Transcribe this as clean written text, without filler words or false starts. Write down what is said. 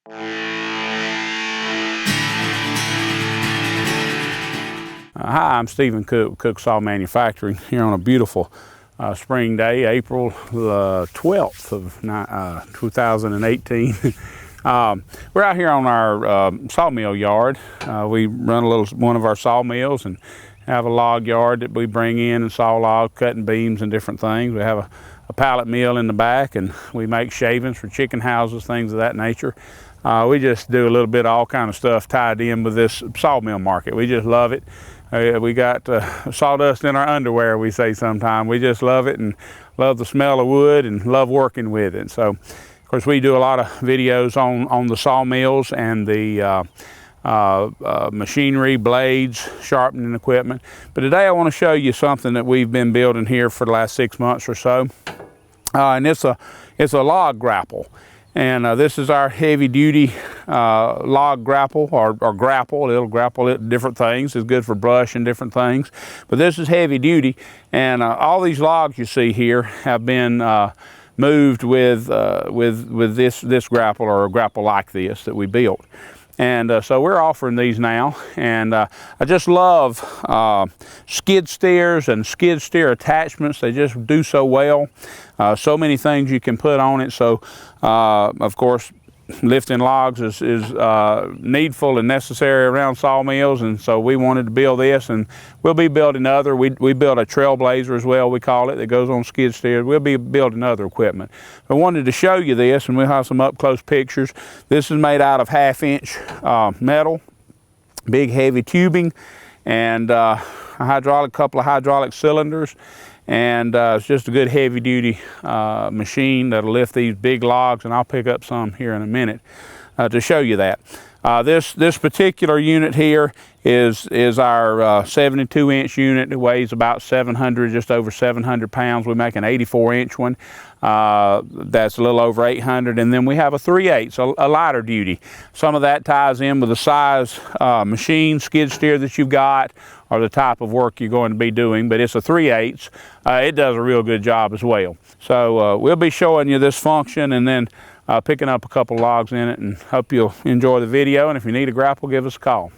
Hi, I'm Stephen Cook with Cooks Saw Manufacturing here on a beautiful spring day, April 12th of 2018. We're out here on our sawmill yard. We run one of our sawmills and have a log yard that we bring in and saw logs, cutting beams and different things. We have a pallet mill in the back, and we make shavings for chicken houses, things of that nature. We just do a little bit of all kind of stuff tied in with this sawmill market. We just love it. We got sawdust in our underwear, we say sometimes. We just love it and love the smell of wood and love working with it. So, of course, we do a lot of videos on the sawmills and the machinery, blades, sharpening equipment. But today I want to show you something that we've been building here for the last 6 months or so. And it's a log grapple. And this is our heavy-duty log grapple, or grapple. It'll grapple different things. It's good for brush and different things. But this is heavy-duty, and all these logs you see here have been moved with this grapple, or a grapple like this that we built. And so we're offering these now, and I just love skid steers and skid steer attachments. They just do so well. So many things you can put on it. So of course, lifting logs is needful and necessary around sawmills, and so we wanted to build this, and we'll be building other. We built a trailblazer as well, we call it, that goes on skid steers. We'll be building other equipment. I wanted to show you this, and we'll have some up close pictures. This is made out of 1/2-inch metal, big heavy tubing, and a couple of hydraulic cylinders. And it's just a good heavy-duty machine that'll lift these big logs, and I'll pick up some here in a minute to show you that. This particular unit here is our 72-inch unit. It weighs about 700, just over 700 pounds. We make an 84-inch one that's a little over 800, and then we have a 3/8, a lighter duty. Some of that ties in with the size machine, skid steer that you've got, or the type of work you're going to be doing, but it's a 3/8. It does a real good job as well. So we'll be showing you this function, and then picking up a couple logs in it, and hope you'll enjoy the video. And if you need a grapple, give us a call.